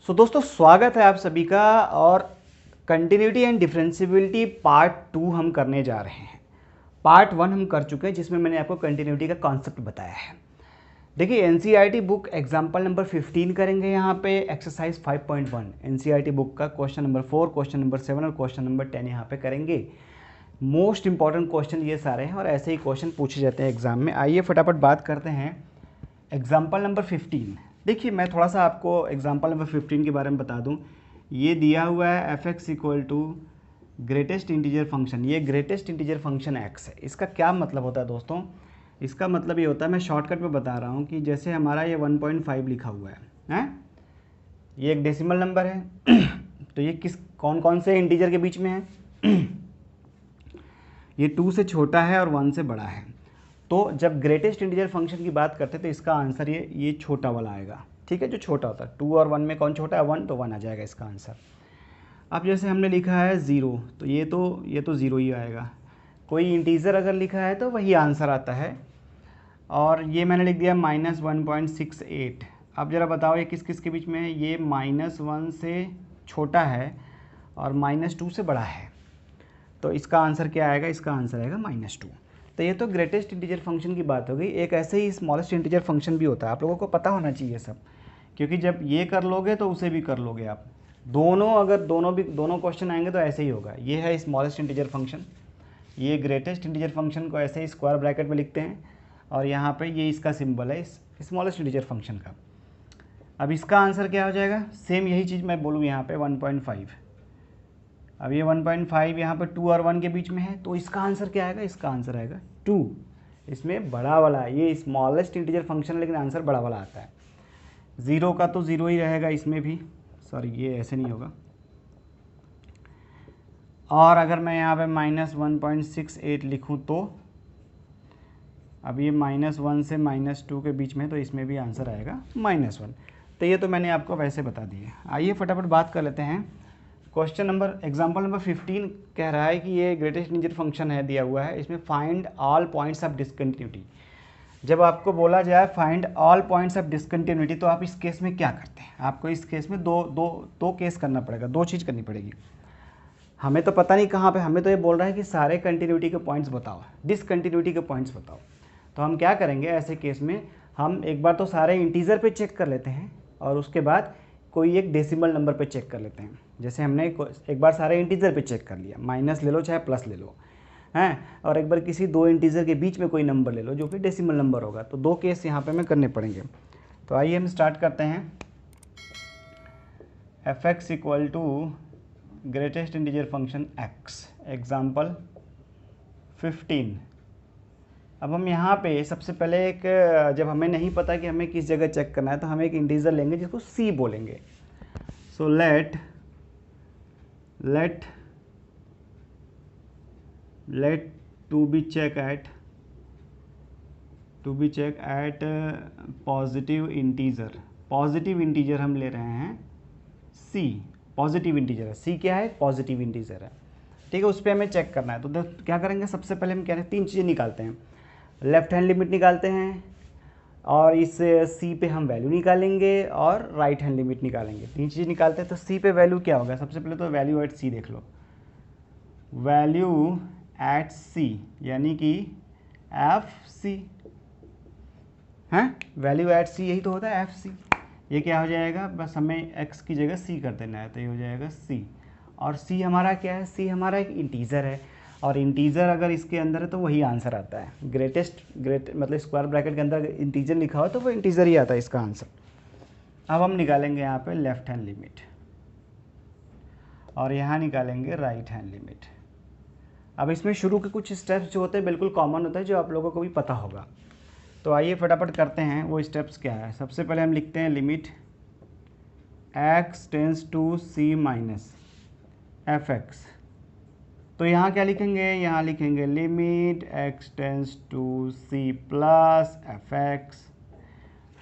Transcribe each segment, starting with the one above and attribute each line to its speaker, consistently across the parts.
Speaker 1: दोस्तों स्वागत है आप सभी का। और कंटिन्यूटी एंड डिफरेंशियबिलिटी पार्ट 2 हम करने जा रहे हैं। पार्ट 1 हम कर चुके हैं जिसमें मैंने आपको कंटिन्यूटी का कॉन्सेप्ट बताया है। देखिए एनसीईआरटी बुक एग्जाम्पल नंबर 15 करेंगे यहाँ पे एक्सरसाइज 5.1 एनसीईआरटी बुक का क्वेश्चन नंबर 4, क्वेश्चन नंबर 7 और क्वेश्चन नंबर 10 यहाँ पे करेंगे। मोस्ट इंपॉर्टेंट क्वेश्चन ये सारे हैं और ऐसे ही क्वेश्चन पूछे जाते हैं एग्जाम में। आइए फटाफट बात करते हैं एग्जाम्पल नंबर 15। देखिए मैं थोड़ा सा आपको एग्जाम्पल नंबर 15 के बारे में बता दूं। ये दिया हुआ है F X equal to greatest integer function. ये ग्रेटेस्ट इंटीजर फंक्शन एक्स है। इसका क्या मतलब होता है दोस्तों? इसका मतलब ये होता है, मैं शॉर्टकट में बता रहा हूँ कि जैसे हमारा ये 1.5 लिखा हुआ है, ये एक डेसिमल नंबर है तो ये कौन कौन से इंटीजर के बीच में है? ये 2 से छोटा है और 1 से बड़ा है। तो जब ग्रेटेस्ट इंटीजर फंक्शन की बात करते हैं तो इसका आंसर ये छोटा वाला आएगा। ठीक है, जो छोटा होता है 2 और 1 में कौन छोटा है? 1, तो 1 आ जाएगा इसका आंसर। अब जैसे हमने लिखा है 0, तो ये तो 0 ही आएगा। कोई इंटीजर अगर लिखा है तो वही आंसर आता है। और ये मैंने लिख दिया -1.68। अब ज़रा बताओ ये किस किस के बीच में है? ये -1 से छोटा है और -2 से बड़ा है। तो इसका आंसर क्या आएगा? इसका आंसर आएगा -2। तो ये तो ग्रेटेस्ट इंटीजर फंक्शन की बात हो गई। एक ऐसे ही स्मॉलेस्ट इंटीजर फंक्शन भी होता है, आप लोगों को पता होना चाहिए सब, क्योंकि जब ये कर लोगे तो उसे भी कर लोगे आप। दोनों क्वेश्चन आएंगे तो ऐसे ही होगा। ये है स्मॉलेस्ट इंटीजर फंक्शन, ये ग्रेटेस्ट इंटीजर फंक्शन को ऐसे ही स्क्वायर ब्रैकेट में लिखते हैं और यहाँ पे ये इसका सिंबल है स्मॉलेस्ट इंटीजर फंक्शन का। अब इसका आंसर क्या हो जाएगा? सेम यही चीज़ मैं बोलूँ यहाँ पे 1.5। अब ये 1.5 यहाँ पर 2 और 1 के बीच में है, तो इसका आंसर क्या आएगा? इसका आंसर आएगा 2। इसमें बड़ा वाला है, ये स्मॉलेस्ट इंटीजर फंक्शन है लेकिन आंसर बड़ा वाला आता है। 0 का तो 0 ही रहेगा इसमें भी, सॉरी ये ऐसे नहीं होगा। और अगर मैं यहाँ पे -1.68 लिखूँ तो अब ये -1 से -2 के बीच में, तो इसमें भी आंसर आएगा -1। तो ये तो मैंने आपको वैसे बता दिया। आइए फटाफट बात कर लेते हैं। क्वेश्चन नंबर एग्जाम्पल नंबर 15 कह रहा है कि ये ग्रेटेस्ट इंटीजर फंक्शन है, दिया हुआ है। इसमें find all points of discontinuity. जब आपको बोला जाए find all points of discontinuity तो आप इस केस में क्या करते हैं? आपको इस केस में दो केस करना पड़ेगा, दो चीज़ करनी पड़ेगी। हमें तो पता नहीं कहाँ पे, हमें तो ये बोल रहा है कि सारे कंटिन्यूटी के पॉइंट्स बताओ, डिसकंटिन्यूटी के पॉइंट्स बताओ। तो हम क्या करेंगे ऐसे केस में? हम एक बार तो सारे इंटीजर पे चेक कर लेते हैं और उसके बाद कोई एक डेसिमल नंबर पे चेक कर लेते हैं। जैसे हमने एक बार सारे इंटीजर पे चेक कर लिया, माइनस ले लो चाहे प्लस ले लो, हैं, और एक बार किसी दो इंटीजर के बीच में कोई नंबर ले लो जो कि डेसिमल नंबर होगा। तो दो केस यहाँ पे हमें करने पड़ेंगे। तो आइए हम स्टार्ट करते हैं। F X equal to greatest integer function X, example 15। अब हम यहाँ पे सबसे पहले जब हमें नहीं पता कि हमें किस जगह चेक करना है तो हम एक इंटीजर लेंगे जिसको c बोलेंगे। So let to be check at positive integer हम ले रहे हैं c। पॉजिटिव इंटीजर है c, क्या है? पॉजिटिव इंटीजर है। ठीक है, उस पर हमें चेक करना है। तो क्या करेंगे? सबसे पहले हम कह रहे हैं 3 चीज़ें निकालते हैं। लेफ्ट हैंड लिमिट निकालते हैं और इस c पे हम वैल्यू निकालेंगे और राइट हैंड लिमिट निकालेंगे। 3 चीज़ें निकालते हैं। तो c पे वैल्यू क्या होगा? सबसे पहले तो वैल्यू एट c देख लो। वैल्यू एट c यानी कि fc है। वैल्यू एट c यही तो होता है fc। ये क्या हो जाएगा? बस हमें x की जगह c कर देना है, तो ये हो जाएगा c। और c हमारा क्या है? c हमारा एक इंटीजर है और इंटीजर अगर इसके अंदर है तो वही आंसर आता है। मतलब स्क्वायर ब्रैकेट के अंदर इंटीजर लिखा हो तो वो इंटीजर ही आता है इसका आंसर। अब हम निकालेंगे यहाँ पे लेफ्ट हैंड लिमिट और यहाँ निकालेंगे राइट हैंड लिमिट। अब इसमें शुरू के कुछ स्टेप्स जो होते हैं बिल्कुल कॉमन होता है, जो आप लोगों को भी पता होगा। तो आइए फटाफट करते हैं। वो स्टेप्स क्या है? सबसे पहले हम लिखते हैं limit x tends to c minus F X. तो यहाँ क्या लिखेंगे? यहाँ लिखेंगे limit x tends to c plus F X.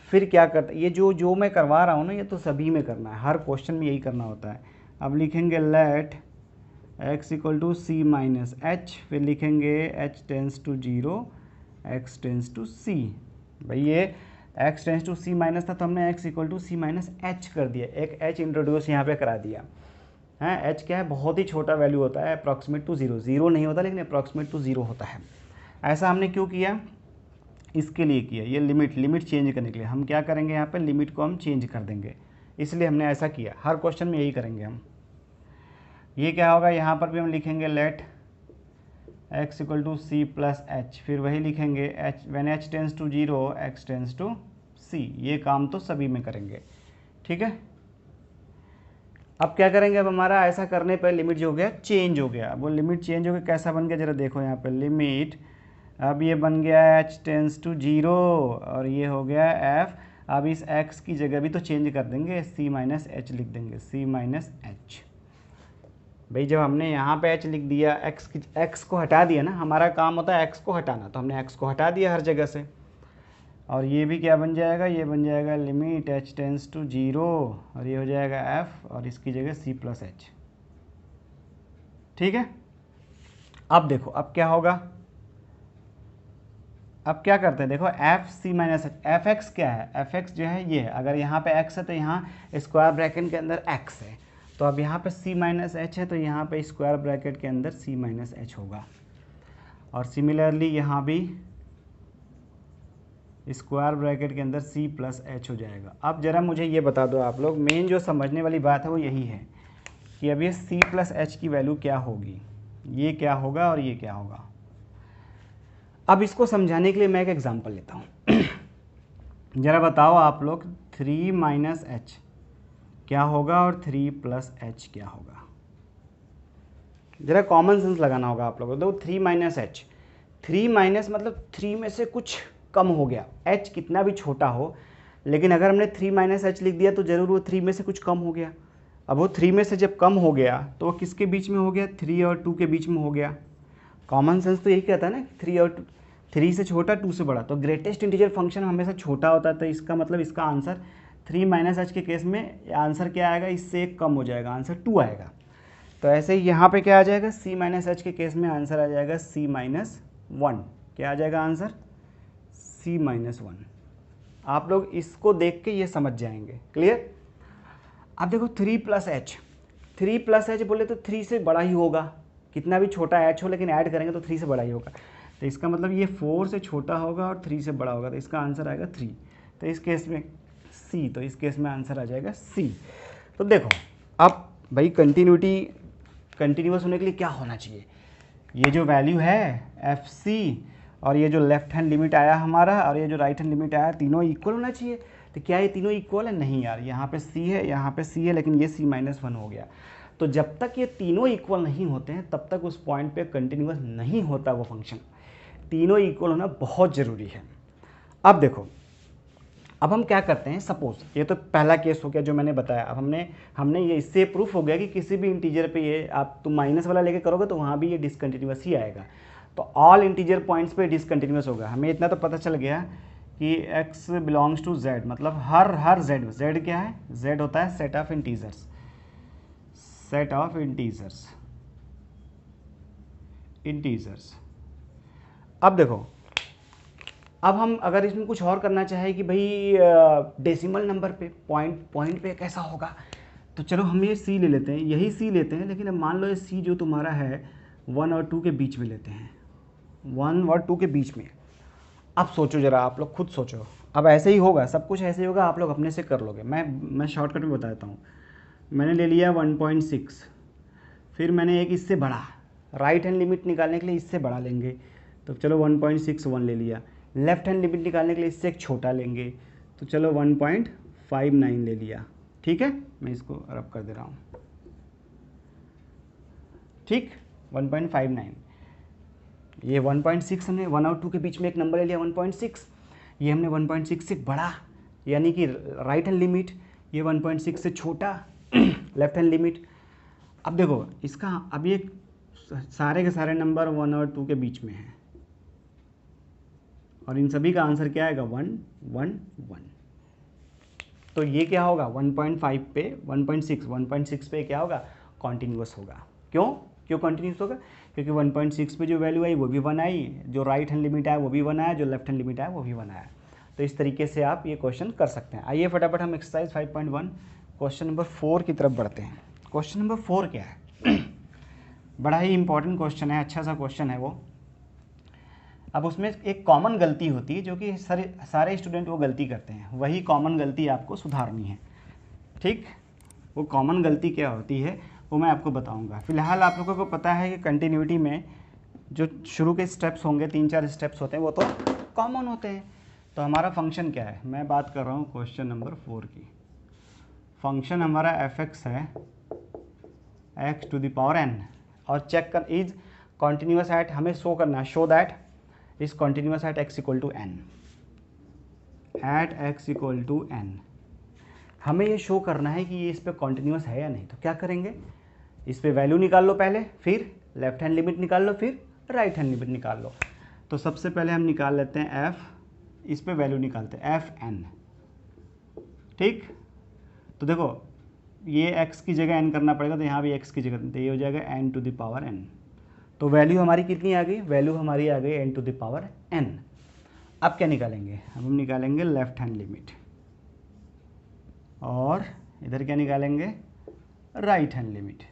Speaker 1: फिर क्या करते, ये जो मैं करवा रहा हूँ ना, ये तो सभी में करना है, हर क्वेश्चन में यही करना होता है। अब लिखेंगे let x equal to c minus h, फिर लिखेंगे h tends to 0 x tends to c। भाई ये x tends to c minus था तो हमने x equal to c minus H कर दिया, एक h इंट्रोड्यूस यहाँ पे करा दिया है। h क्या है, बहुत ही छोटा वैल्यू होता है, अप्रॉक्सीमेट टू जीरो, जीरो नहीं होता लेकिन अप्रॉक्सीमेट टू जीरो होता है। ऐसा हमने क्यों किया, इसके लिए किया, ये लिमिट चेंज करने के लिए। हम क्या करेंगे यहाँ पे, लिमिट को हम चेंज कर देंगे, इसलिए हमने ऐसा किया। हर क्वेश्चन में यही करेंगे हम। ये क्या होगा, यहाँ पर भी हम लिखेंगे let x equal to C plus H, फिर वही लिखेंगे h when h tends to zero x tends to c। ये काम तो सभी में करेंगे, ठीक है। अब क्या करेंगे, अब हमारा ऐसा करने पर लिमिट जो हो गया चेंज हो गया। अब वो लिमिट चेंज हो गया, कैसा बन गया जरा देखो यहाँ पे, लिमिट अब ये बन गया h टेंस टू जीरो और ये हो गया f। अब इस x की जगह भी तो चेंज कर देंगे, c माइनस एच लिख देंगे, c माइनस एच। भाई जब हमने यहाँ पे h लिख दिया, x को हटा दिया ना, हमारा काम होता है x को हटाना, तो हमने x को हटा दिया हर जगह से। और ये भी क्या बन जाएगा, ये बन जाएगा limit h tends to zero और ये हो जाएगा f और इसकी जगह c प्लस एच, ठीक है। अब देखो अब क्या होगा, अब क्या करते हैं, देखो F C minus H, F X क्या है, एफ एक्स जो है ये है, अगर यहाँ पे x है तो यहाँ स्क्वायर ब्रैकेट के अंदर x है, तो अब यहाँ पे c माइनस एच है तो यहाँ पे स्क्वायर ब्रैकेट के अंदर c माइनस एच होगा। और सिमिलरली यहाँ भी स्क्वायर ब्रैकेट के अंदर c प्लस एच हो जाएगा। अब ज़रा मुझे ये बता दो आप लोग, मेन जो समझने वाली बात है वो यही है कि अब ये c प्लस एच की वैल्यू क्या होगी, ये क्या होगा और ये क्या होगा। अब इसको समझाने के लिए मैं एक एग्जांपल लेता हूँ। ज़रा बताओ आप लोग, 3 माइनस एच क्या होगा और 3 प्लस एच क्या होगा। ज़रा कॉमन सेंस लगाना होगा आप लोगों को। तो 3 माइनस एच, 3 माइनस मतलब 3 में से कुछ कम हो गया, एच कितना भी छोटा हो, लेकिन अगर हमने 3 माइनस एच लिख दिया तो ज़रूर वो 3 में से कुछ कम हो गया। अब वो 3 में से जब कम हो गया तो वो किसके बीच में हो गया, 3 और 2 के बीच में हो गया। कॉमन सेंस तो यही कहता है ना, 3 और 3 से छोटा 2 से बड़ा, तो ग्रेटेस्ट इंटीजर फंक्शन हमेशा छोटा होता है, तो इसका मतलब इसका आंसर 3 माइनस एच के केस में आंसर क्या आएगा, इससे एक कम हो जाएगा, आंसर 2 आएगा। तो ऐसे ही यहाँ पे क्या आ जाएगा, c माइनस एच के केस में आंसर आ जाएगा c माइनस 1। क्या आ जाएगा आंसर, c माइनस 1। आप लोग इसको देख के ये समझ जाएंगे, क्लियर। अब देखो 3 प्लस एच, 3 प्लस एच बोले तो 3 से बड़ा ही होगा, कितना भी छोटा एच हो लेकिन ऐड करेंगे तो 3 से बड़ा ही होगा। तो इसका मतलब ये 4 से छोटा होगा और 3 से बड़ा होगा, तो इसका आंसर आएगा 3। तो इस केस में c, तो इस केस में आंसर आ जाएगा c। तो देखो अब भाई कंटिन्यूस होने के लिए क्या होना चाहिए, ये जो वैल्यू है एफ सी और ये जो लेफ्ट हैंड लिमिट आया हमारा और ये जो राइट हैंड लिमिट आया, तीनों इक्वल होना चाहिए। तो क्या ये तीनों इक्वल है, नहीं यार, यहाँ पे c है यहाँ पे c है, लेकिन ये c माइनस 1 हो गया। तो जब तक ये तीनों इक्वल नहीं होते हैं तब तक उस पॉइंट पे कंटिन्यूस नहीं होता वो फंक्शन। तीनों इक्वल होना बहुत ज़रूरी है। अब देखो, अब हम क्या करते हैं, सपोज ये तो पहला केस हो गया जो मैंने बताया। अब हमने ये इससे प्रूफ हो गया कि किसी भी इंटीजर पे ये आप तुम माइनस वाला लेके करोगे तो वहाँ भी ये डिसकंटिन्यूस ही आएगा, तो ऑल इंटीजर पॉइंट्स पे डिसकंटिन्यूस होगा। हमें इतना तो पता चल गया कि x बिलोंग्स टू z, मतलब हर z क्या है, z होता है set of integers, set of integers. अब देखो, अब हम अगर इसमें कुछ और करना चाहे कि भाई डेसिमल नंबर पे पॉइंट पे कैसा होगा, तो चलो हम ये c ले लेते हैं, यही c लेते हैं, लेकिन अब मान लो ये c जो तुम्हारा है 1 और 2 के बीच में लेते हैं, 1 और 2 के बीच में। अब सोचो ज़रा, आप लोग खुद सोचो, अब ऐसे ही होगा, सब कुछ ऐसे ही होगा, आप लोग अपने से कर लोगे। मैं शॉर्टकट में बता देता हूँ। मैंने ले लिया 1.6, फिर मैंने एक इससे बड़ा, राइट हैंड लिमिट निकालने के लिए इससे बड़ा लेंगे, तो चलो 1.61 ले लिया। लेफ्ट हैंड लिमिट निकालने के लिए इससे एक छोटा लेंगे, तो चलो 1.59 ले लिया। ठीक है, मैं इसको रब कर दे रहा हूँ, ठीक, 1.59। ये 1.6 हमने 1 और 2 के बीच में एक नंबर ले लिया 1.6, ये हमने 1.6 से बड़ा, यानी कि राइट हैंड लिमिट, ये 1.6 से छोटा लेफ्ट हैंड लिमिट। अब देखो इसका, अब ये सारे के सारे नंबर 1 और 2 के बीच में हैं और इन सभी का आंसर क्या आएगा, 1 1 1। तो ये क्या होगा, 1.5 पे 1.6 पे क्या होगा, कॉन्टीन्यूस होगा। क्यों कॉन्टीन्यूस होगा, क्योंकि 1.6 पे जो वैल्यू आई वो भी 1 आई, जो राइट हैंड लिमिट आया वो भी 1 आया, जो लेफ्ट हैंड लिमिट आया वो भी 1 आया। तो इस तरीके से आप ये क्वेश्चन कर सकते हैं। आइए फटाफट हम एक्सरसाइज 5.1 क्वेश्चन नंबर 4 की तरफ बढ़ते हैं। क्वेश्चन नंबर 4 क्या है? बड़ा ही इंपॉर्टेंट क्वेश्चन है, अच्छा सा क्वेश्चन है वो। अब उसमें एक कॉमन गलती होती है जो कि सारे स्टूडेंट वो गलती करते हैं, वही कॉमन गलती आपको सुधारनी है। ठीक, वो कॉमन गलती क्या होती है वो मैं आपको बताऊंगा। फिलहाल आप लोगों को पता है कि कंटिन्यूटी में जो शुरू के स्टेप्स होंगे, 3-4 स्टेप्स होते हैं, वो तो कॉमन होते हैं। तो हमारा फंक्शन क्या है, मैं बात कर रहा हूँ क्वेश्चन नंबर 4 की। फंक्शन हमारा fx है x to the power n, और चेक कर इज कॉन्टिन्यूस एट, हमें शो करना है, show that is continuous at x equal to n, at x equal to n। हमें ये शो करना है कि ये इस पर कॉन्टिन्यूस है या नहीं। तो क्या करेंगे, इस पे वैल्यू निकाल लो पहले, फिर लेफ्ट हैंड लिमिट निकाल लो, फिर राइट हैंड लिमिट निकाल लो। तो सबसे पहले हम निकाल लेते हैं f, इस पे वैल्यू निकालते हैं fn। ठीक, तो देखो ये x की जगह n करना पड़ेगा, तो यहाँ भी x की जगह, तो ये हो जाएगा n to the power n। तो वैल्यू हमारी कितनी आ गई, वैल्यू हमारी आ गई n to the power n। अब क्या निकालेंगे, हम निकालेंगे लेफ्ट हैंड लिमिट, और इधर क्या निकालेंगे, राइट हैंड लिमिट।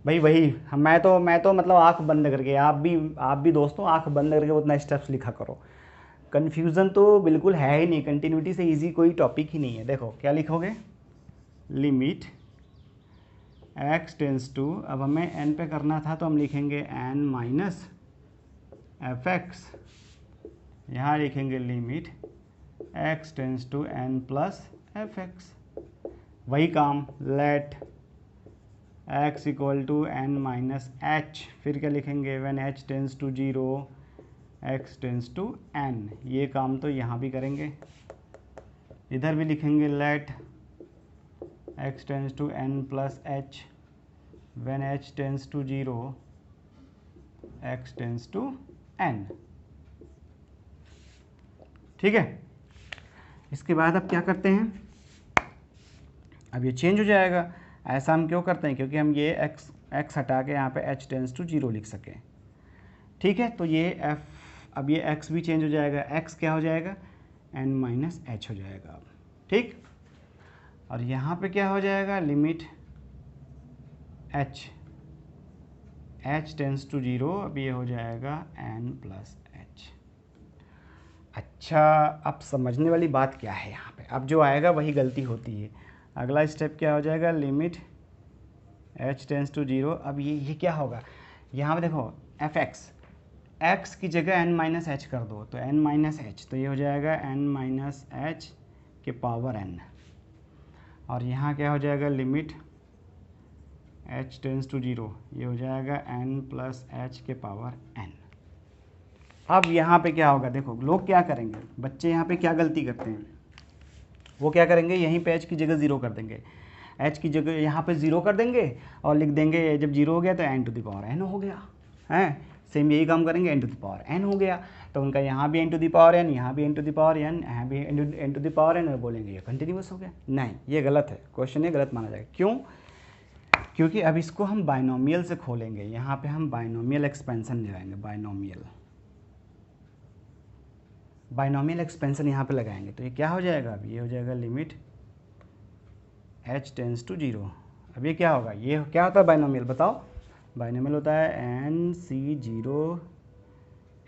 Speaker 1: भाई वही मैं तो मतलब आंख बंद करके, आप भी दोस्तों आंख बंद करके उतना स्टेप्स लिखा करो। कन्फ्यूज़न तो बिल्कुल है ही नहीं, कंटिन्यूटी से इजी कोई टॉपिक ही नहीं है। देखो क्या लिखोगे, लिमिट x टेंस टू, अब हमें n पे करना था तो हम लिखेंगे n माइनस fx, यहाँ लिखेंगे limit x tends to n plus fx। वही काम let x equal to n minus h, फिर क्या लिखेंगे, when h tends to 0 x tends to n। ये काम तो यहाँ भी करेंगे, इधर भी लिखेंगे let x tends to n plus h, when h tends to 0 x tends to n। ठीक है, इसके बाद अब क्या करते हैं, अब ये चेंज हो जाएगा। ऐसा हम क्यों करते हैं, क्योंकि हम ये x हटा के यहाँ पे h टेंस टू 0 लिख सकें। ठीक है, तो ये अब ये x भी चेंज हो जाएगा, x क्या हो जाएगा, n माइनस h हो जाएगा। ठीक, और यहाँ पे क्या हो जाएगा, लिमिट h टेंस टू 0, अब ये हो जाएगा n प्लस h। अच्छा, अब समझने वाली बात क्या है यहाँ पे, अब जो आएगा वही गलती होती है। अगला स्टेप क्या हो जाएगा, लिमिट h टेंस टू 0। अब ये क्या होगा, यहाँ पे देखो fx, x की जगह n माइनस h कर दो, तो n माइनस h, तो ये हो जाएगा n माइनस h के पावर n। और यहाँ क्या हो जाएगा, लिमिट h टेंस टू 0, ये हो जाएगा n प्लस h के पावर n। अब यहाँ पे क्या होगा, देखो लोग क्या करेंगे, बच्चे यहाँ पे क्या गलती करते हैं, वो क्या करेंगे, यहीं पे h की जगह 0 कर देंगे, h की जगह यहाँ पे 0 कर देंगे और लिख देंगे जब 0 हो गया तो n to the power n हो गया है। सेम यही काम करेंगे, n to the power n हो गया, तो उनका यहाँ भी n to the power n, यहाँ भी n to the power n, यहाँ भी n to the power n, और बोलेंगे ये कंटिन्यूस हो गया। नहीं, ये गलत है, क्वेश्चन ये गलत माना जाएगा। क्यों, क्योंकि अब इसको हम बाइनोमियल से खोलेंगे, यहाँ पे हम बाइनोमियल एक्सपेंशन लगाएंगे, बाइनोमियल एक्सपेंशन यहाँ पे लगाएंगे, तो ये क्या हो जाएगा, अब ये हो जाएगा लिमिट h टेंस टू 0। अब ये क्या होगा, ये क्या होता है बाइनोमियल, बताओ, बाइनोमियल होता है NC0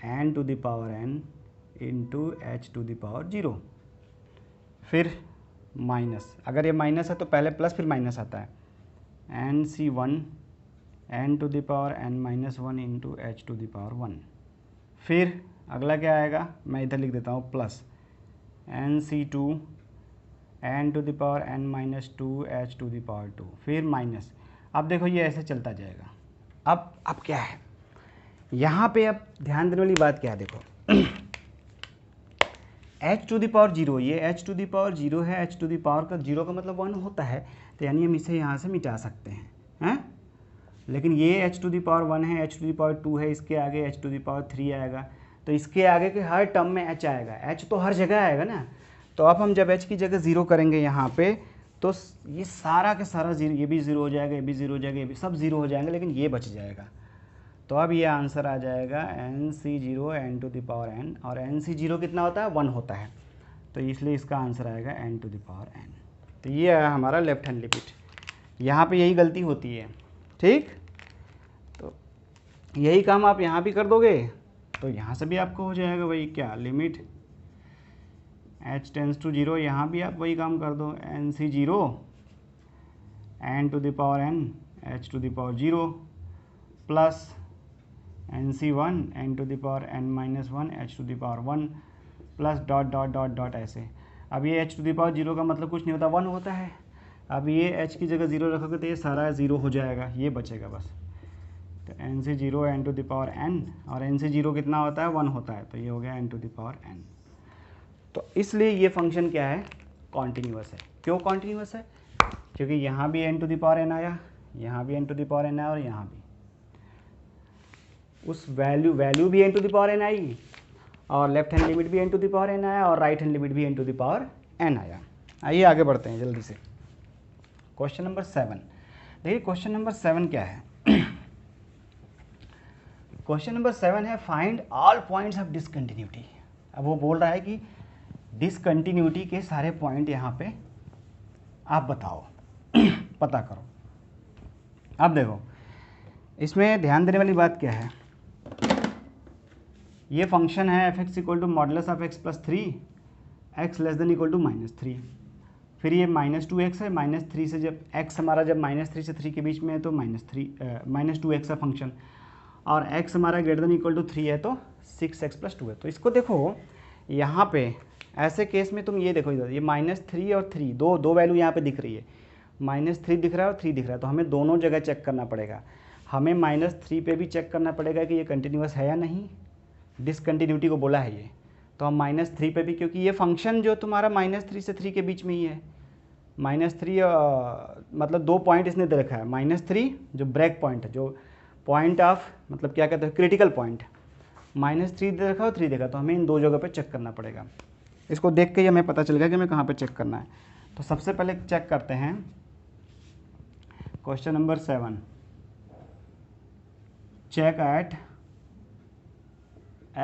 Speaker 1: n to the power n into h to the power 0, फिर माइनस, अगर ये माइनस है तो पहले प्लस फिर माइनस आता है, NC1 n to the power n minus 1 into h to the power 1। फिर अगला क्या आएगा, मैं इधर लिख देता हूँ plus NC2 n to the power n minus 2 h to the power 2, फिर माइनस। अब देखो ये ऐसे चलता जाएगा। अब क्या है यहाँ पे, अब ध्यान देने वाली बात क्या है, देखो h टू द पावर 0, ये h टू द पावर 0 है, h टू द पावर का 0 का मतलब 1 होता है, तो यानी हम इसे यहाँ से मिटा सकते हैं। लेकिन ये h टू द पावर 1 है, h टू द पावर 2 है, इसके आगे h टू द पावर 3 आएगा, तो इसके आगे के हर टर्म में h आएगा, h तो हर जगह आएगा ना। तो अब हम जब h की जगह 0 करेंगे यहाँ पे, तो ये सारा के सारा 0, ये भी 0 हो जाएगा, ये भी 0 हो जाएगा, ये भी सब 0 हो जाएंगे, लेकिन ये बच जाएगा। तो अब ये आंसर आ जाएगा NC0 n to the power n, और NC0 कितना होता है, 1 होता है। तो इसलिए इसका आंसर आएगा n to the power n। तो ये आया हमारा लेफ्ट हैंड लिमिट। यहाँ पे यही गलती होती है, ठीक। तो यही काम आप यहाँ भी कर दोगे तो यहाँ से भी आपको हो जाएगा वही, क्या, लिमिट h टेंस टू 0, यहाँ भी आप वही काम कर दो, nc0 n to the power n h to the power 0 plus nc1 n to the power n-1 h to the power 1 plus dot dot dot dot ऐसे। अब ये h टू द पावर 0 का मतलब कुछ नहीं होता, 1 होता है। अब ये h की जगह 0 रखोगे तो ये सारा 0 हो जाएगा, ये बचेगा बस। तो nc0 n to the power n, और nc0 कितना होता है, 1 होता है, तो ये हो गया n to the power n। तो इसलिए ये फंक्शन क्या है, कॉन्टीन्यूअस है। क्यों कॉन्टीन्यूअस है? क्योंकि यहाँ भी n to the power n आया, यहाँ भी n to the power n आया, और यहाँ भी उस वैल्यू भी n to the power n आई, और लेफ्ट हैंड लिमिट भी n to the power n आया, और राइट हैंड लिमिट भी n to the power n आया। आइए आगे बढ़ते हैं जल्दी से। क्वेश्चन नंबर 7, देखिए क्वेश्चन नंबर 7 क्या है। क्वेश्चन नंबर 7 है find all points of discontinuity. अब वो बोल रहा है कि डिसकंटिन्यूटी के सारे पॉइंट यहाँ पे आप बताओ, पता करो। अब देखो इसमें ध्यान देने वाली बात क्या है, ये फंक्शन है F X equal to modulus of X plus 3 X less than equal to -3। फिर ये -2x है, -3 से जब x हमारा जब -3 से 3 के बीच में है तो -2x का फंक्शन, और x हमारा ग्रेटर देन इक्वल टू 3 है तो 6x प्लस 2 है। तो इसको देखो यहाँ पे ऐसे केस में तुम ये देखो इधर, ये -3 और 3 दो वैल्यू यहाँ पे दिख रही है, -3 दिख रहा है और 3 दिख रहा है। तो हमें दोनों जगह चेक करना पड़ेगा। हमें -3 पे भी चेक करना पड़ेगा कि ये कंटिन्यूस है या नहीं, डिसकंटिन्यूटी को बोला है ये। तो हम -3 पे भी, क्योंकि ये फंक्शन जो तुम्हारा -3 से 3 के बीच में ही है, -3 मतलब 2 पॉइंट इसने दे रखा है, -3 जो ब्रेक पॉइंट है, जो पॉइंट ऑफ मतलब क्या कहते हैं क्रिटिकल पॉइंट, -3 दे रखा और 3 देखा। तो हमें इन दो जगह पे चेक करना पड़ेगा। इसको देख के ही हमें पता चल गया कि हमें कहाँ पे चेक करना है। तो सबसे पहले चेक करते हैं question number 7, check at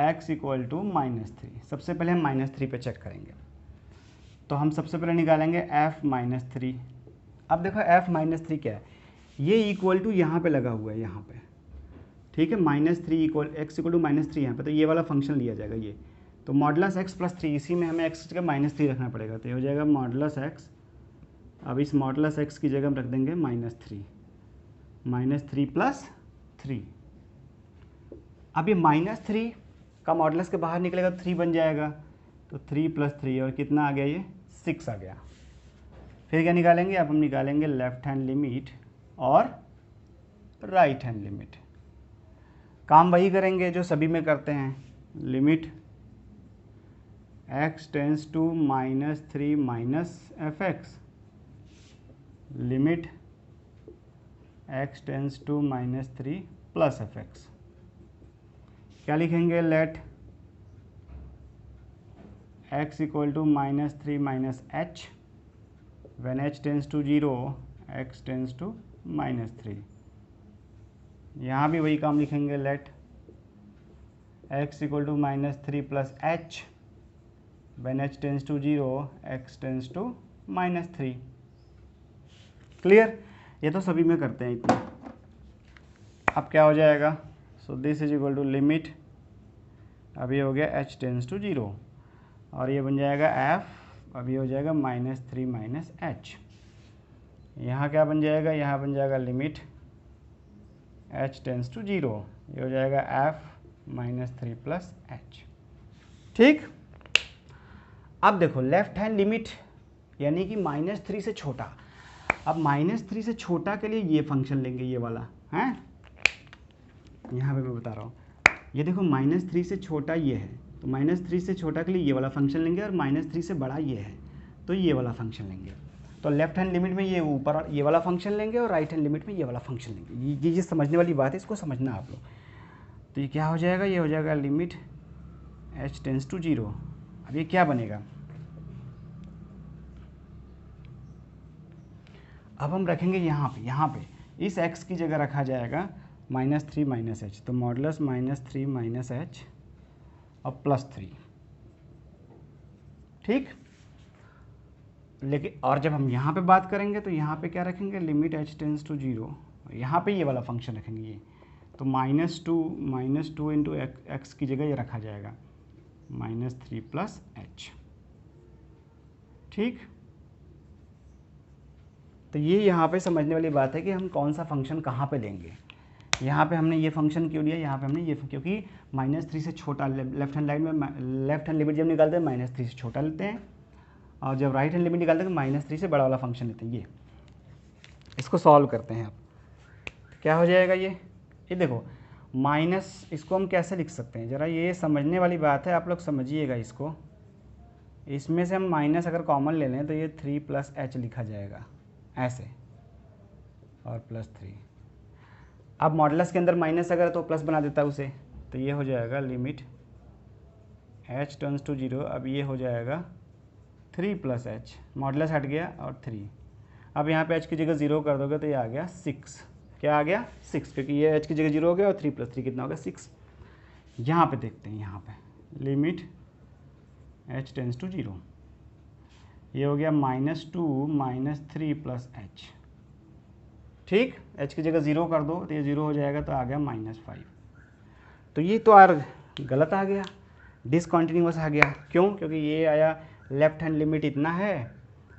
Speaker 1: x equal to -3। सबसे पहले हम -3 पे चेक करेंगे। तो हम सबसे पहले निकालेंगे f -3। अब देखो f -3 क्या है, ये इक्वल टू यहाँ पे लगा हुआ है, यहाँ पे, ठीक है। -3 इक्वल x इक्वल टू -3 यहाँ पे, तो ये वाला फंक्शन लिया जाएगा ये। तो मॉडुलस x प्लस 3, इसी में हमें x की जगह -3 रखना पड़ेगा। तो ये हो जाएगा मॉडुलस x। अब इस मॉडुलस x की जगह हम रख देंगे -3 प्लस 3। अब ये -3 का मॉडुलस के बाहर निकलेगा तो 3 बन जाएगा, तो 3 प्लस 3 और कितना आ गया, ये 6 आ गया। फिर क्या निकालेंगे, अब हम निकालेंगे लेफ्ट हैंड लिमिट और राइट हैंड लिमिट। काम वही करेंगे जो सभी में करते हैं, limit x tends to -3 minus fx, limit x tends to -3 plus fx। क्या लिखेंगे, let x equal to -3 minus h, when h tends to 0 x tends to -3। यहाँ भी वही काम लिखेंगे, let x equal to -3 plus h, when h tends to 0 x tends to -3। Clear? ये तो सभी में करते हैं इतना। अब क्या हो जाएगा, so this is equal to limit, अब ये हो गया h टेंस टू 0, और ये बन जाएगा f, अब ये हो जाएगा -3 माइनस h। यहाँ क्या बन जाएगा, यहाँ बन जाएगा लिमिट h टेंस टू 0, ये हो जाएगा f -3 प्लस h। ठीक। अब देखो लेफ्ट हैंड लिमिट यानी कि -3 से छोटा। अब -3 से छोटा के लिए ये फंक्शन लेंगे, ये वाला है, यहाँ पे मैं बता रहा हूँ। ये देखो -3 से छोटा ये है, तो -3 से छोटा के लिए ये वाला फंक्शन लेंगे, और -3 से बड़ा ये है तो ये वाला फंक्शन लेंगे। तो लेफ्ट हैंड लिमिट में ये ऊपर ये वाला फंक्शन लेंगे, और राइट हैंड लिमिट में ये वाला फंक्शन लेंगे। ये समझने वाली बात है, इसको समझना आप लोग। तो ये क्या हो जाएगा, ये हो जाएगा लिमिट h टेंस टू 0। अब ये क्या बनेगा, अब हम रखेंगे यहाँ पे इस x की जगह रखा जाएगा -3 माइनस h। तो मॉडुलस -3 माइनस h और प्लस 3। ठीक। लेकिन और जब हम यहाँ पे बात करेंगे तो यहाँ पे क्या रखेंगे, लिमिट h टेंस टू 0, यहाँ पे ये वाला फंक्शन रखेंगे ये, तो -2 इंटू एक्स की जगह ये रखा जाएगा -3 प्लस एच। ठीक। तो ये यहाँ पे समझने वाली बात है कि हम कौन सा फंक्शन कहाँ पे लेंगे। यहाँ पे हमने ये फंक्शन क्यों लिया, यहाँ पे हमने ये, क्योंकि -3 से छोटा, लेफ्ट हैंड लाइन में लेफ्ट हैंड लिमिट जब निकालते हैं -3 से छोटा लेते हैं, और जब राइट हैंड लिमिट निकालते हैं -3 से बड़ा वाला फंक्शन लेते हैं। ये इसको सॉल्व करते हैं। अब क्या हो जाएगा ये देखो माइनस, इसको हम कैसे लिख सकते हैं, ज़रा ये समझने वाली बात है, आप लोग समझिएगा इसको। इसमें से हम माइनस अगर कॉमन ले लें तो ये 3 प्लस एच लिखा जाएगा ऐसे, और +3। अब मॉडुलस के अंदर माइनस अगर तो प्लस बना देता उसे, तो ये हो जाएगा लिमिट h टर्न्स टू 0। अब ये हो जाएगा 3 प्लस एच, मॉडुलस हट गया और 3। अब यहाँ पे h की जगह 0 कर दोगे तो ये आ गया 6। क्या आ गया 6, क्योंकि ये h की जगह 0 हो गया और 3 + 3 कितना हो गया 6। यहाँ पे देखते हैं, यहाँ पे लिमिट h टेंस टू 0, ये हो गया -2 -3 प्लस एच। ठीक। h की जगह 0 कर दो तो ये 0 हो जाएगा, तो आ गया -5। तो ये तो यार गलत आ गया, डिसकंटिन्यूअस आ गया। क्यों? क्योंकि ये आया लेफ्ट हैंड लिमिट इतना है,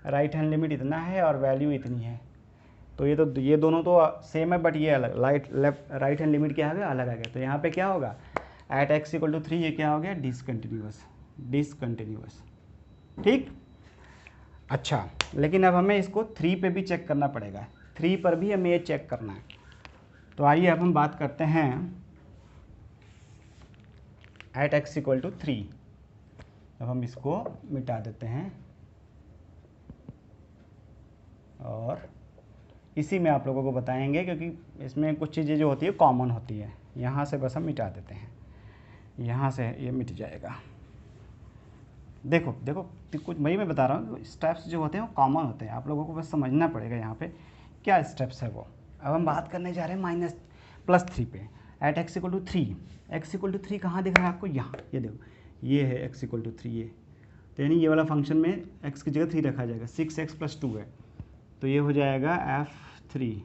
Speaker 1: राइट हैंड लिमिट इतना है, और वैल्यू इतनी है। तो ये दोनों तो सेम है, बट ये अलग, राइट हैंड लिमिट क्या आ गया, अलग आ गया। तो यहाँ पे क्या होगा, एट x = 3 ये क्या हो गया, डिसकंटिन्यूअस। ठीक। अच्छा, लेकिन अब हमें इसको 3 पे भी चेक करना पड़ेगा, 3 पर भी हमें ये चेक करना है। तो आइए अब हम बात करते हैं एट x = 3। अब हम इसको मिटा देते हैं, और इसी में आप लोगों को बताएंगे, क्योंकि इसमें कुछ चीज़ें जो होती है कॉमन होती है। यहाँ से बस हम मिटा देते हैं, यहाँ से ये मिट जाएगा। देखो कुछ वही मैं बता रहा हूँ, स्टेप्स जो होते हैं वो कॉमन होते हैं, आप लोगों को बस समझना पड़ेगा यहाँ पे क्या स्टेप्स है वो। अब हम बात करने जा रहे हैं -+3 पे, एट x = 3। x = 3 कहाँ दिख रहा है आपको, यहाँ, ये देखो, ये है x = 3, ये तो यानी ये वाला फंक्शन में x की जगह 3 रखा जाएगा। 6x + 2 है, तो ये हो जाएगा f3,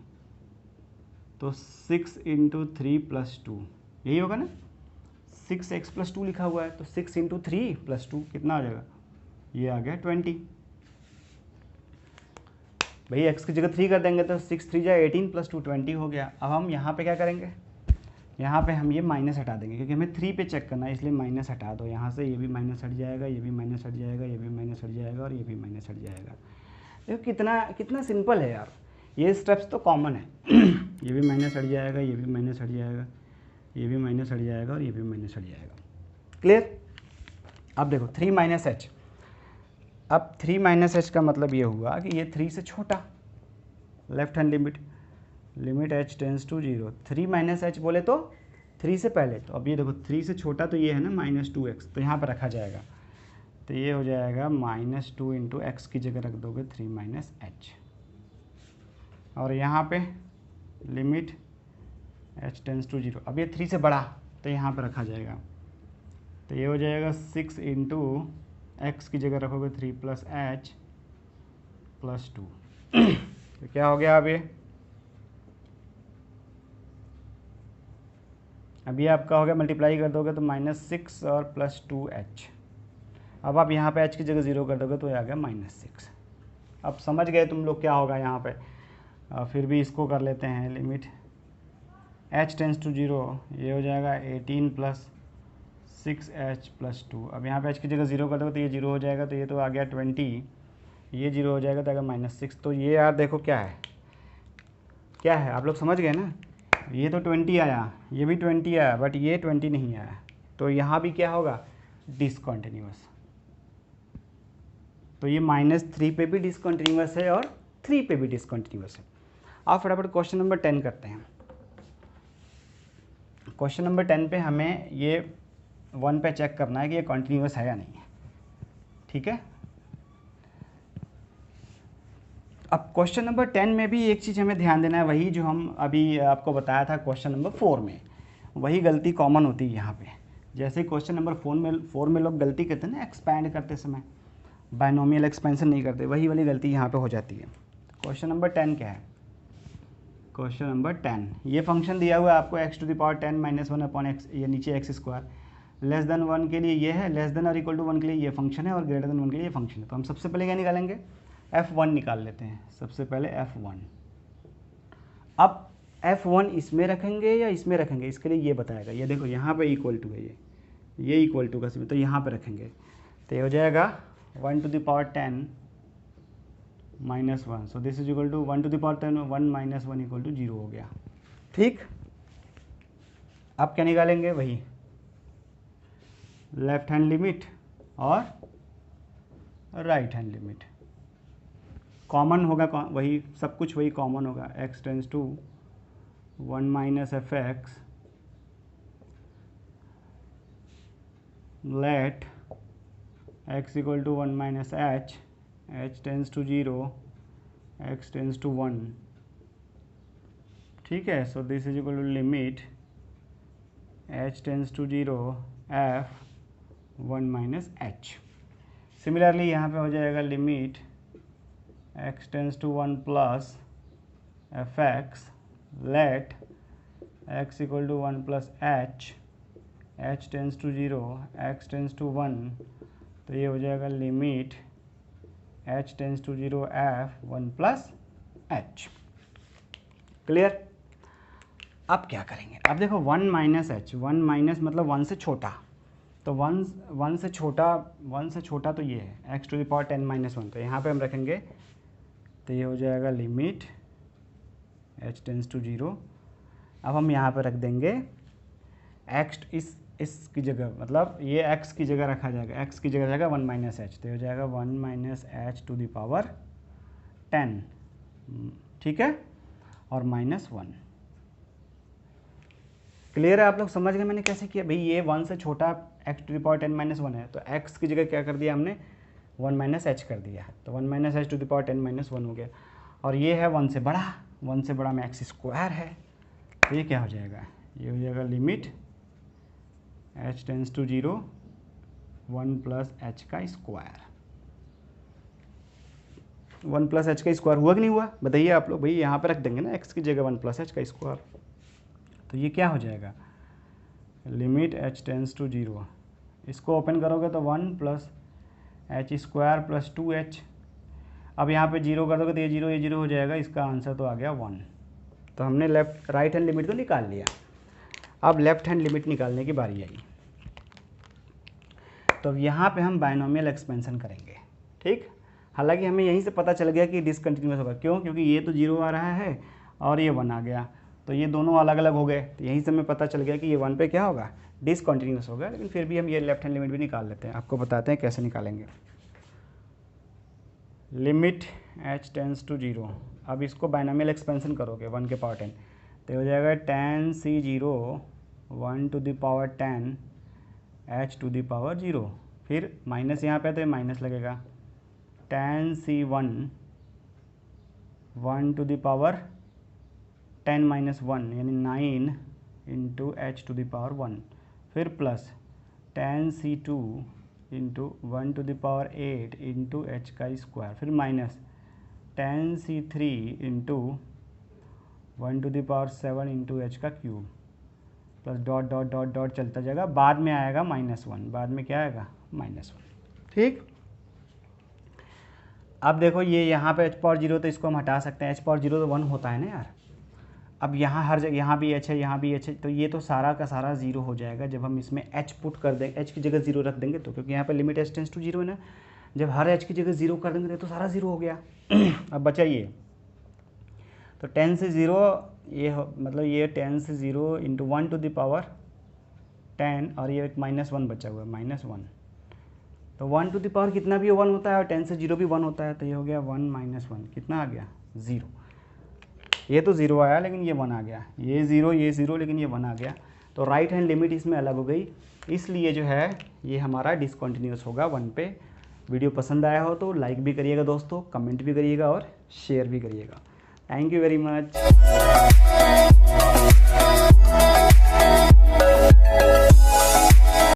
Speaker 1: तो 6 × 3 + 2, यही होगा ना, 6x + 2 लिखा हुआ है, तो 6 × 3 + 2 कितना आ जाएगा, ये आ गया 20। भाई x की जगह 3 कर देंगे तो 6 × 3 = 18 + 2 20 हो गया। अब हम यहाँ पे क्या करेंगे, यहाँ पे हम ये माइनस हटा देंगे, क्योंकि हमें 3 पे चेक करना है, इसलिए माइनस हटा दो यहाँ से। ये भी माइनस हट जाएगा, ये भी माइनस हट जाएगा, ये भी माइनस हट जाएगा, और ये भी माइनस हट जाएगा। देखो कितना सिंपल है यार, ये स्टेप्स तो कॉमन है। ये भी माइनस हट जाएगा, ये भी माइनस हट जाएगा, ये भी माइनस हट जाएगा, और ये भी माइनस हट जाएगा। क्लियर। अब देखो 3 - h, अब 3 - h का मतलब ये हुआ कि ये 3 से छोटा, left hand limit h tends to 0। 3 - h बोले तो 3 से पहले, तो अब ये देखो 3 से छोटा तो ये है ना -2x, तो यहाँ पर रखा जाएगा, तो ये हो जाएगा -2 × x की जगह रख दोगे 3 - h, और यहाँ पे लिमिट h टेंस टू 0। अब ये 3 से बड़ा, तो यहाँ पर रखा जाएगा, तो ये हो जाएगा 6 × x की जगह रखोगे 3 + h + 2। तो क्या हो गया, अब ये आपका हो गया, मल्टीप्लाई कर दोगे तो -6 और +2h। अब आप यहाँ पे h की जगह 0 कर दोगे तो ये आ गया -6। अब समझ गए तुम लोग क्या होगा यहाँ पे। फिर भी इसको कर लेते हैं, लिमिट h टेंस टू 0, ये हो जाएगा 18 + 6h + 2। अब यहाँ पे h की जगह 0 कर दोगे तो ये 0 हो जाएगा, तो ये तो आ गया 20, ये 0 हो जाएगा तो आ गया -6। तो ये यार देखो क्या है, आप लोग समझ गए ना। ये तो 20 आया, ये भी 20 आया, बट ये 20 नहीं आया, तो यहाँ भी क्या होगा, डिसकंटिन्यूअस। तो ये -3 पे भी डिसकंटिन्यूअस है, और 3 पे भी डिसकंटिन्यूअस है। आप फटाफट क्वेश्चन नंबर 10 करते हैं। क्वेश्चन नंबर 10 पे हमें ये 1 पे चेक करना है कि ये कंटिन्यूअस है या नहीं है। ठीक है। अब क्वेश्चन नंबर 10 में भी एक चीज़ हमें ध्यान देना है, वही जो हम अभी आपको बताया था क्वेश्चन नंबर 4 में, वही गलती कॉमन होती है यहाँ पे। जैसे क्वेश्चन नंबर 4 में लोग गलती करते हैं ना एक्सपैंड करते समय, बायनोमियल एक्सपेंशन नहीं करते, वही वाली गलती यहाँ पे हो जाती है। क्वेश्चन नंबर 10 क्या है? क्वेश्चन नंबर 10, ये फंक्शन दिया हुआ है आपको x⁻10 - 1 अपॉन x, ये नीचे x², लेस देन 1 के लिए ये है, लेस देन और इक्वल टू 1 के लिए ये फंक्शन है, और ग्रेटर देन 1 के लिए ये फंक्शन है। तो हम सबसे पहले क्या निकालेंगे? f1 निकाल लेते हैं। सबसे पहले f1। अब f1 इसमें रखेंगे या इसमें रखेंगे, इसके लिए ये बताएगा। ये देखो यहाँ पे इक्वल टू है, ये इक्वल टू का सिंबल, तो यहाँ पे रखेंगे तो ये हो जाएगा 1⁻10 - 1। So this is equal to 1⁻10 1 - 1 equal to 0 हो गया। ठीक, अब क्या निकालेंगे? वही लेफ्ट हैंड लिमिट और राइट हैंड लिमिट। कॉमन होगा, वही सब कुछ वही कॉमन होगा। x tends to 1 - fx let x equal to 1 - h, h tends to 0, x tends to 1। ठीक है, so this is equal to limit h tends to 0 f 1 - h। Similarly यहाँ पे हो जाएगा limit x tends to 1 plus fx let x equal to 1 plus h, h tends to 0, x tends to 1। तो ये हो जाएगा limit h tends to 0 f 1 plus h। Clear? अब क्या करेंगे? अब देखो 1 - h, 1 माइनस मतलब 1 से छोटा, तो 1 से छोटा तो ये है x⁻10 - 1। तो यहाँ पे हम रखेंगे तो ये हो जाएगा लिमिट h टेंस टू 0। अब हम यहाँ पे रख देंगे x, इसकी जगह, मतलब ये x की जगह रखा जाएगा, x की जगह जाएगा 1 - h, तो हो जाएगा 1 - h टू द पावर 10। ठीक है, और -1। क्लियर है? आप लोग समझ गए मैंने कैसे किया? भाई ये 1 से छोटा x⁻10 - 1 है, तो x की जगह क्या कर दिया हमने? 1 - h कर दिया, तो 1 - h टू द पावर 10 - 1 हो गया। और ये है 1 से बड़ा, 1 से बड़ा में x² है, तो ये क्या हो जाएगा? ये हो जाएगा limit h tends to 0 1 plus h का स्क्वायर। 1 प्लस h का स्क्वायर हुआ कि नहीं हुआ? बताइए आप लोग। भाई यहाँ पे रख देंगे ना x की जगह 1 प्लस h का स्क्वायर, तो ये क्या हो जाएगा? लिमिट h टेंस टू 0, इसको ओपन करोगे तो 1 प्लस h² प्लस 2h। अब यहाँ पे 0 कर दोगे तो ये 0 हो जाएगा, इसका आंसर तो आ गया 1। तो हमने राइट हैंड लिमिट तो निकाल लिया। अब लेफ्ट हैंड लिमिट निकालने की बारी आई। तो अब यहाँ पे हम बायनोमियल एक्सपेंशन करेंगे। ठीक, हालांकि हमें यहीं से पता चल गया कि डिसकंटिन्यूअस होगा। क्यों? क्योंकि ये तो 0 आ रहा है और ये 1 आ गया, तो ये दोनों अलग अलग हो गए। तो यहीं से हमें पता चल गया कि ये 1 पे क्या होगा? डिसकंटिन्यूअस होगा। लेकिन फिर भी हम ये लेफ्ट हैंड लिमिट भी निकाल लेते हैं। आपको बताते हैं कैसे निकालेंगे। लिमिट h टेंस टू 0, अब इसको बायनोमियल एक्सपेंशन करोगे 1 के पावर 10, तो हो जाएगा tan c0 1 to the power 10 h to the power 0। फिर माइनस यहाँ पे तो ये माइनस लगेगा, tan c1 1 to the power 10 - 1 यानी 9 into h to the power 1। फिर plus tan c2 into 1 to the power 8 into h का स्क्वायर। फिर minus tan c3 into 1 to the power 7 into h का cube, plus dot dot dot dot चलता जाएगा। बाद में आएगा -1, बाद में क्या आएगा? -1। ठीक, अब देखो ये यहाँ पे h पावर 0, तो इसको हम हटा सकते हैं। h पावर 0 तो 1 होता है ना यार। अब यहाँ हर जगह, यहाँ भी h है, यहाँ भी h है, तो ये तो सारा का सारा 0 हो जाएगा जब हम इसमें h पुट कर देंगे, h की जगह 0 रख देंगे तो। क्योंकि यहाँ पे लिमिट h टेंस टू 0 है ना, जब हर h की जगह 0 कर देंगे तो सारा 0 हो गया। अब बचा ये, तो 10 से 0 ये मतलब ये 10 से 0 इंटू 1 टू द पावर 10 और ये -1 बचा हुआ है, -1। तो 1 टू द पावर कितना भी 1 होता है और 10 से 0 भी 1 होता है, तो ये हो गया 1 - 1, कितना आ गया? 0। ये तो 0 आया लेकिन ये 1 आ गया, ये 0 लेकिन ये 1 आ गया। तो राइट हैंड लिमिट इसमें अलग हो गई, इसलिए जो है ये हमारा डिसकंटिन्यूअस होगा 1 पे। वीडियो पसंद आया हो तो लाइक भी करिएगा दोस्तों, कमेंट भी करिएगा और शेयर भी करिएगा। Thank you very much.